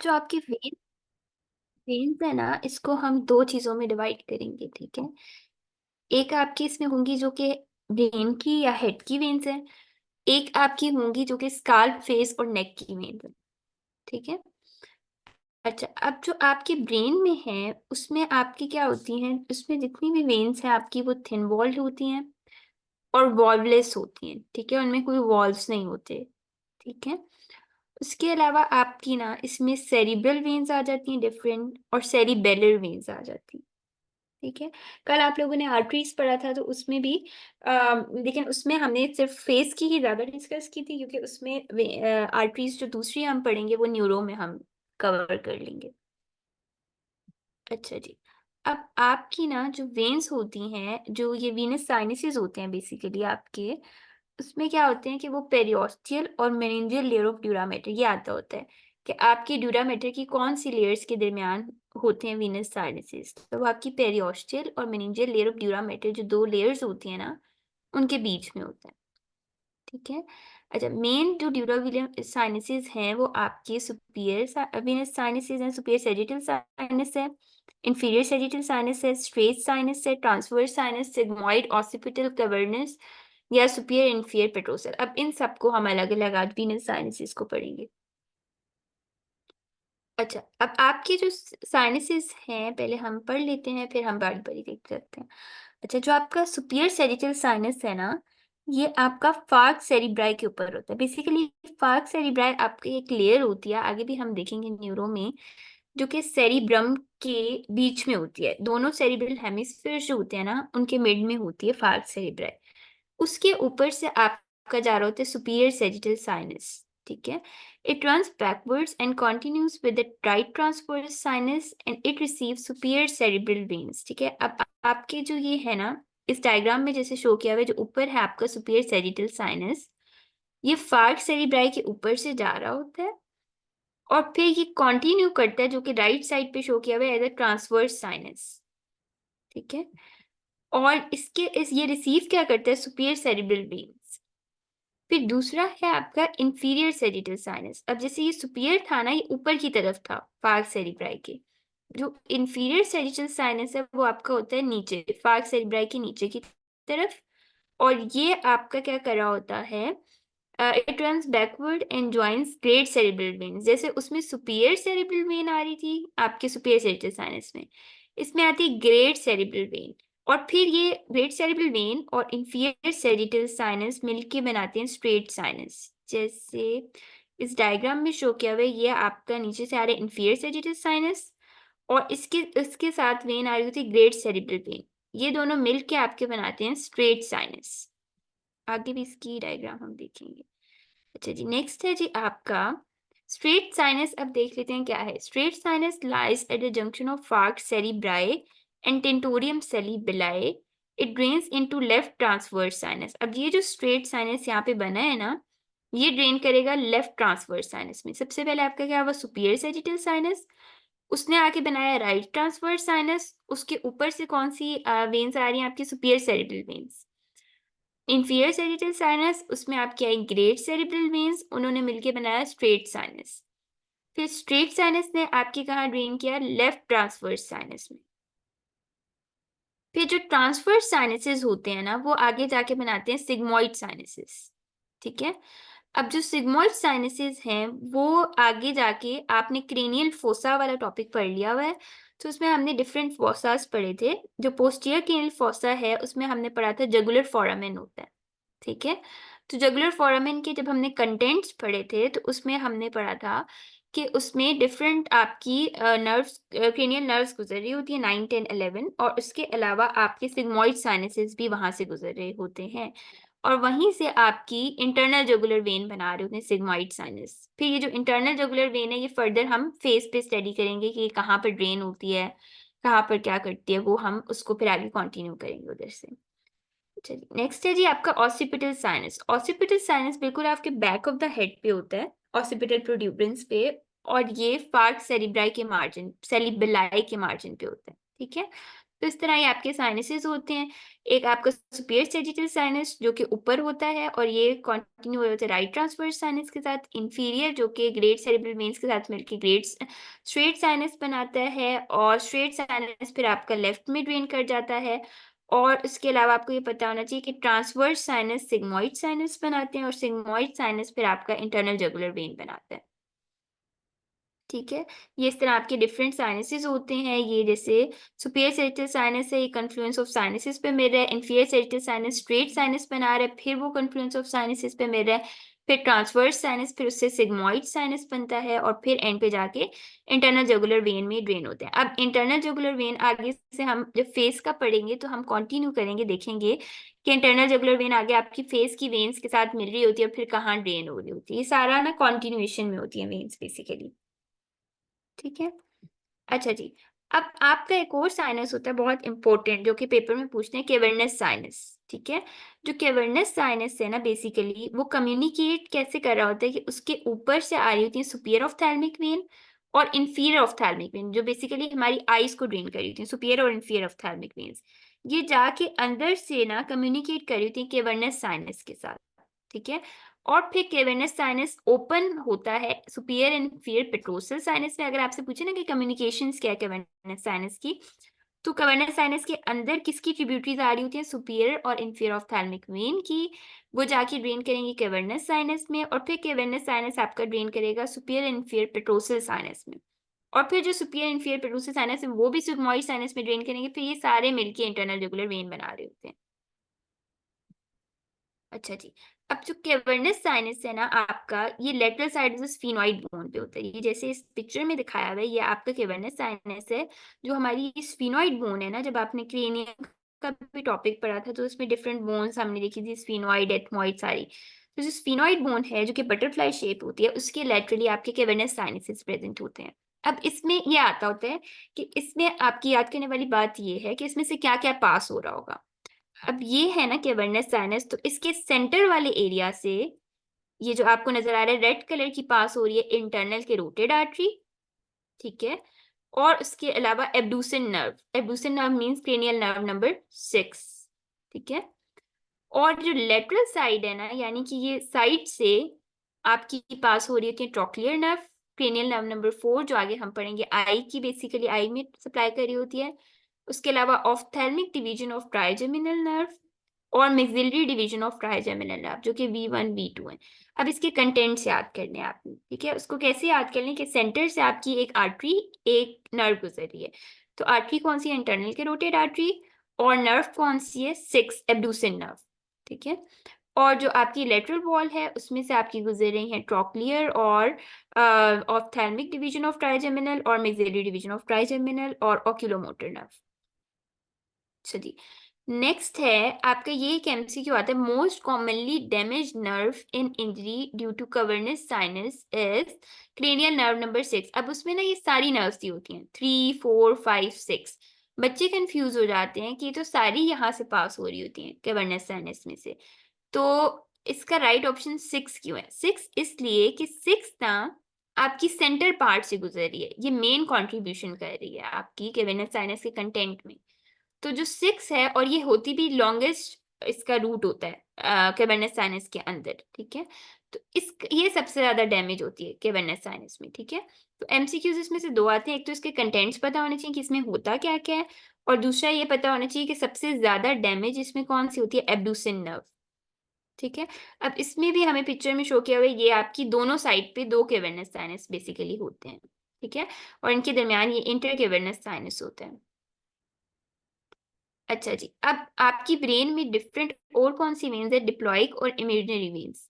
जो आपकी वेन्स है ना, इसको हम दो चीजों में डिवाइड करेंगे, ठीक है। एक आपकी इसमें होंगी जो कि ब्रेन की या हेड की वेन्स है। एक आपकी होंगी जो कि स्काल्प, फेस और नेक की वेन्स है, ठीक है। अच्छा, अब जो आपके ब्रेन में है उसमें आपकी क्या होती हैं, उसमें जितनी भी वेन्स हैं आपकी वो थिन वॉल्ड होती हैं और वॉल्वलेस होती हैं, ठीक है। उनमें कोई वॉल्व्स नहीं होते, ठीक है। उसके अलावा आपकी ना इसमें सेरिब्रल वेन्स आ जाती हैं डिफरेंट, और सेरिबेलर वेन्स आ जाती हैं, ठीक है। कल आप लोगों ने आर्टरीज पढ़ा था तो उसमें भी लेकिन उसमें हमने सिर्फ फेस की ही ज्यादा डिस्कस की थी, क्योंकि उसमें आर्टरीज जो दूसरी हम पढ़ेंगे वो न्यूरो में हम कवर कर लेंगे। अच्छा जी, अब आपकी ना जो वेन्स होती हैं, जो ये वीनस साइनसेस होते हैं बेसिकली आपके, उसमें क्या होते हैं कि वो पेरियोस्टियल और मेनिंजियल लेयर ऑफ ड्यूरामेटर, ये आता होता है कि आपकी ड्यूरामेटर की कौन सी लेयर्स के दरमियान होते हैं वीनस साइनसेस। तो वो आपकी पेरियोस्टियल और मेनिंजियल लेयर ऑफ ड्यूरामेटर, जो दो लेयर्स होती हैं ना, उनके बीच में होता है, ठीक है। अच्छा, मेन जो ड्यूराविलियम साइनसेस हैं वो आपके सुपीरियर वीनस साइनसेस हैं, सुपीरियर सैजिटल साइनस है, इंफीरियर सैजिटल साइनस है, स्ट्रेट साइनस है, transverse sinus, sigmoid, occipital cavernous या सुपीरियर इंफीरियर पेट्रोसल। अब इन सबको हम अलग अलग आज वीनस साइनसेस को पढ़ेंगे। अच्छा, अब आपके जो साइनसेस हैं पहले हम पढ़ लेते हैं, फिर हम बारी बारी देख सकते हैं। अच्छा, जो आपका सुपीरियर सैजिटल साइनस है ना, ये आपका फार्क सेरिब्राई के ऊपर होता है। बेसिकली फार्क सेरिब्राई आपकी एक लेयर होती है, आगे भी हम देखेंगे न्यूरो में, जो कि सेरिब्रम के बीच में होती है। दोनों सेरिब्रल हेमिस्फीयर जो होते हैं ना, उनके मिड में होती है फार्क सेरिब्राई। उसके ऊपर से आपका जा रहा होता है सुपीरियर सैजिटल साइनस, ठीक है। It runs backwards and continues with the right transverse sinus and it receives superior cerebral veins, ठीक है। अब आपके जो ये है ना, इस डायग्राम में जैसे शो किया हुआ है, जो ऊपर है आपका सुपीरियर सैजिटल साइनस, ये फार्क सेरिब्राई के ऊपर से जा रहा होता है और फिर ये कंटिन्यू करता है, जो कि राइट साइड पे शो किया हुआ है एज अ ट्रांसवर्स साइनस, ठीक है। और ये रिसीव क्या करता है, सुपीरियर सेरिब्रल वेन्स। फिर दूसरा है आपका इंफीरियर सैजिटल साइनस। अब जैसे ये सुपीरियर था ना, ये ऊपर की तरफ था फार्क सेरिब्राई के। जो इंफीरियर सैजिटल साइनस है वो आपका होता है नीचे, फार्क सेरिब्राई के नीचे की तरफ। और ये आपका क्या कर रहा होता है, it runs backward and joins great cerebral when. जैसे उसमें सुपीरियर सेरिब्रल वेन आ रही थी आपके सुपीरियर सैजिटल साइनस में, इसमें आती है ग्रेट सेरिब्रल वेन। और फिर ये ग्रेट सेरिब्रल वेन और इंफीरियर सैजिटल साइनस मिलके बनाते हैं स्ट्रेट साइनस। जैसे इस डायग्राम में शो किया हुआ है, ये आपका नीचे से आ रहा है इंफीरियर सैजिटल साइनस, और इसके साथ वेन आ रही होती है ग्रेट सेरिब्रल वेन। ये दोनों मिलके आपके बनाते हैं स्ट्रेट साइनस। आगे भी इसकी डायग्राम हम देखेंगे। अच्छा जी, नेक्स्ट है जी आपका स्ट्रेट साइनस। अब देख लेते हैं क्या है। Straight sinus lies at the junction of falx cerebri and tentorium cerebelli. It drains into left transverse sinus. अब ये जो स्ट्रेट साइनस यहाँ पे बना है ना, ये ड्रेन करेगा लेफ्ट ट्रांसवर्स साइनस में। सबसे पहले आपका क्या हुआ, सुपीरियर सैजिटल साइनस, उसने आके बनाया राइट ट्रांसवर्स साइनस। उसके ऊपर से कौन सी वेन्स आ रही हैं आपकी, superior cerebral veins. Inferior sagittal sinus, उसमें आपके आई ग्रेट सेरिब्रल वेन्स, उन्होंने मिलकर बनाया स्ट्रेट साइनस। फिर स्ट्रेट साइनस ने आपके कहाँ ड्रेन किया, लेफ्ट ट्रांसवर्स साइनस में। फिर जो ट्रांसवर्स साइनसेस होते हैं ना, वो आगे जाके बनाते हैं सिग्मोइड साइनसेस, ठीक है। अब जो सिग्मोइड साइनसेस हैं वो आगे जाके, आपने क्रेनियल फोसा वाला टॉपिक पढ़ लिया हुआ है, तो उसमें हमने डिफरेंट फोसास पढ़े थे। जो पोस्टीरियर क्रेनियल फोसा है उसमें हमने पढ़ा था जुगुलर फोरामेन होता है, ठीक है। तो जुगुलर फोरामेन के जब हमने कंटेंट्स पढ़े थे तो उसमें हमने पढ़ा था कि उसमें डिफरेंट आपकी नर्व्स, क्रेनियल नर्व्स गुजर रही होती है 9, 10, 11, और उसके अलावा आपके सिग्मोइड साइनसेस भी वहां से गुजर रहे होते हैं, और वहीं से आपकी इंटरनल जुगुलर वेन बना रहे होते हैं सिग्मोइड साइनस। फिर ये जो इंटरनल जुगुलर वेन है, ये फर्दर हम फेस पे स्टडी करेंगे कि कहाँ पर ड्रेन होती है, कहाँ पर क्या करती है, वो हम उसको फिर आगे कंटिन्यू करेंगे उधर से। चलिए, नेक्स्ट है जी आपका ऑसिपिटल साइनस। ऑसिपिटल साइनस बिल्कुल आपके बैक ऑफ द हेड पे होता है, ऑसिपिटल प्रोट्यूबरेंस पे, और ये फार्क सेरिब्राई के मार्जिन, सेरिबेलाई के मार्जिन पे होता है, ठीक है। तो इस तरह ये आपके साइनसेस होते हैं। एक आपका सुपीरियर सैजिटल साइनस जो कि ऊपर होता है और ये कंटिन्यू हो जाता है राइट ट्रांसवर्स साइनस के साथ। इंफीरियर जो कि ग्रेट सेरेब्रल वेन्स के साथ मिलकर ग्रेट स्ट्रेट साइनस बनाता है, और स्ट्रेट साइनस फिर आपका लेफ्ट में ड्रेन कर जाता है। और इसके अलावा आपको ये पता होना चाहिए कि ट्रांसवर्स साइनस सिग्मोइड साइनस बनाते हैं, और सिग्मोइड साइनस फिर आपका इंटरनल जुगुलर वेन बनाता है। ठीक है, ये इस तरह आपके डिफरेंट साइनसेस होते हैं। ये जैसे सुपीरियर सैजिटल साइनस है, ये कन्फ्लुएंस ऑफ साइनसेस पे मिल रहा है। Inferior sagittal sinus straight sinus बना रहा है, फिर वो कन्फ्लुएंस ऑफ साइनसेस पे मिल रहा है। फिर ट्रांसवर्स साइनस, फिर उससे सिग्मोइड साइनस बनता है, और फिर एंड पे जाके इंटरनल जुगुलर वेन में ड्रेन होते हैं। अब इंटरनल जुगुलर वेन आगे से हम जब फेस का पढ़ेंगे तो हम कंटिन्यू करेंगे, देखेंगे कि इंटरनल जुगुलर वेन आगे आपकी फेस की वेन्स के साथ मिल रही होती है और फिर कहाँ ड्रेन हो रही होती है। ये सारा ना कॉन्टिन्यूएशन में होती है वेन्स बेसिकली। ठीक है, अच्छा जी। अब आपका एक और साइनस होता है बहुत इंपॉर्टेंट, जो कि पेपर में पूछते हैं, कैवर्नस साइनस। ठीक है, जो कैवर्नस साइनस है ना, बेसिकली वो कम्युनिकेट कैसे कर रहा होता है कि उसके ऊपर से आ रही होती है सुपीरियर ऑफ्थैल्मिक वेन और इंफीरियर ऑफ्थैल्मिक वेन, जो बेसिकली हमारी आईज को ड्रेन कर रही होती है, सुपीरियर और इंफीरियर ऑफ्थैल्मिक वेन्स। ये जाके अंदर से ना कम्युनिकेट कर रही होती है कैवर्नस साइनस के साथ। ठीक है, और फिर कैवर्नस साइनस ओपन होता है superior and inferior petrosal sinus में। अगर आपसे पूछे ना कि कम्युनिकेशंस क्या है कैवर्नस साइनस की, तो कैवर्नस साइनस के अंदर किसकी ट्रिब्यूटरीज आ रही होती हैं, सुपीरियर और इंफीरियर ऑफ्थैल्मिक वेन की। वो जाके ड्रेन करेंगे कैवर्नस साइनस में, और फिर कैवर्नस साइनस आपका ड्रेन करेगा superior and inferior petrosal sinus में, और फिर जो सुपीरियर इंफीरियर पेट्रोसल साइनस है वो भी सिग्मोइड साइनस में ड्रेन करेंगे। फिर ये सारे मिलके इंटरनल जुगुलर वेन बना रहे होते हैं। अच्छा जी, अब जो कैवर्नस साइनस है ना आपका, ये lateral side of sphenoid bone पे होता है। ये जैसे इस पिक्चर में दिखाया हुआ है, ये आपका कैवर्नस साइनस है। जो हमारी स्फीनोइड बोन है ना, जब आपने क्रेनियम का भी टॉपिक पढ़ा था तो उसमें डिफरेंट बोन्स हमने देखी थी, स्फीनोइड, एथमोइड सारी। तो जो स्फीनोइड बोन है जो कि बटरफ्लाई शेप होती है, उसके लेटरली आपके कैवर्नस साइनसेस प्रेजेंट होते हैं। अब इसमें ये आता होता है कि इसमें आपकी याद करने वाली बात ये है कि इसमें से क्या क्या पास हो रहा होगा। अब ये है ना कैवर्नस साइनस, तो इसके सेंटर वाले एरिया से ये जो आपको नजर आ रहा है रेड कलर की पास हो रही है इंटरनल कैरोटिड आर्टरी। ठीक है, और उसके अलावा abducens nerve, abducens nerve means cranial nerve number 6। ठीक है, और जो लेटरल साइड है ना, यानी कि ये साइड से आपकी पास हो रही होती है trochlear nerve, cranial nerve number 4, जो आगे हम पढ़ेंगे आई की, बेसिकली आई में सप्लाई कर रही होती है। उसके अलावा ऑफ्थैल्मिक डिवीजन ऑफ ट्राइजेमिनल नर्व और maxillary division of trigeminal nerve, जो कि V1 V2 है। अब इसके कंटेंट्स याद करने हैं आपने। ठीक है, उसको कैसे याद कर लें कि सेंटर से आपकी एक आर्टरी, एक नर्व गुजर रही है। तो आर्टरी कौन सी है, इंटरनल कैरोटिड आर्टरी, और नर्व कौन सी है, 6 एब्डूसन नर्व। ठीक है, और जो आपकी लेटरल वॉल है उसमें से आपकी गुजर रही है ट्रोक्लियर और ऑफ्थैल्मिक डिवीजन ऑफ ट्राइजेमिनल और मैक्सिलरी डिवीजन ऑफ ट्राइजेमिनल और ओक्यूलोमोटर नर्व। अच्छा जी, नेक्स्ट है आपका, ये एक एमसीक्यू आता है, most commonly damage nerve in injury due to cavernous sinus is cranial nerve number 6। अब उसमें ना ये सारी नर्व्स दी होती हैं 3 4 5 6। बच्चे कंफ्यूज हो जाते हैं कि ये तो सारी यहाँ से पास हो रही होती हैं कैवर्नस साइनस में से, तो इसका राइट ऑप्शन 6 क्यों है। 6 इसलिए कि 6 ना आपकी सेंटर पार्ट से गुजर रही है, ये मेन कंट्रीब्यूशन कर रही है आपकी कैवर्नस साइनस के कंटेंट में। तो जो 6 है, और ये होती भी लॉन्गेस्ट इसका रूट होता है कैवर्नस साइनस के अंदर। ठीक है, तो इस ये सबसे ज्यादा डैमेज होती है कैवर्नस साइनस में। ठीक है, तो एमसीक्यूज इसमें से दो आते हैं, एक तो इसके कंटेंट्स पता होने चाहिए कि इसमें होता क्या क्या है, और दूसरा ये पता होना चाहिए कि सबसे ज्यादा डैमेज इसमें कौन सी होती है, एब्डूसिन नर्व। ठीक है, अब इसमें भी हमें पिक्चर में शो किया हुआ है, ये आपकी दोनों साइड पे दो कैवर्नस साइनस बेसिकली होते हैं। ठीक है, और इनके दरमियान ये इंटर कैवर्नस साइनस होते हैं। अच्छा जी, अब आपकी ब्रेन में डिफरेंट और कौन सी वेन्स है, डिप्लॉइक और इमेजिनरी वेन्स।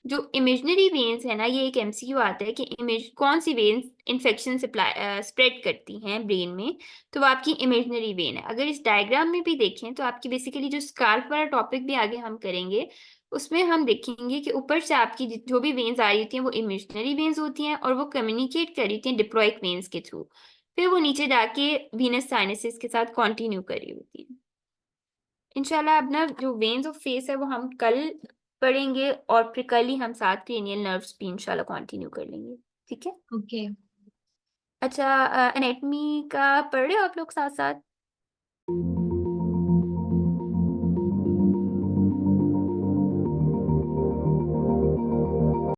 जो इमेजिनरी वेन्स है ना, ये एक एमसीक्यू आता है कि इमेज कौन सी वेन्स इन्फेक्शन स्प्रेड करती हैं ब्रेन में, तो वो आपकी इमेजिनरी वेन है। अगर इस डायग्राम में भी देखें तो आपकी बेसिकली जो स्कार्फ वाला टॉपिक भी आगे हम करेंगे, उसमें हम देखेंगे कि ऊपर से आपकी जो भी वेन्स आ रही होती हैं वो इमेजिनरी वेन्स होती हैं, और वो कम्युनिकेट कर रही होती हैं डिप्लॉइक वेन्स के थ्रू, फिर वो नीचे जाके वीनस साइनसेस के साथ कंटिन्यू कर रही होती है। इंशाल्लाह अब ना जो वेन्स ऑफ फेस है वो हम कल पढ़ेंगे, और फिर कल ही हम साथ क्रेनियल नर्व्स भी इंशाल्लाह कंटिन्यू कर लेंगे। ठीक है, ओके। अच्छा, एनाटमी का पढ़ रहे हो आप लोग साथ साथ?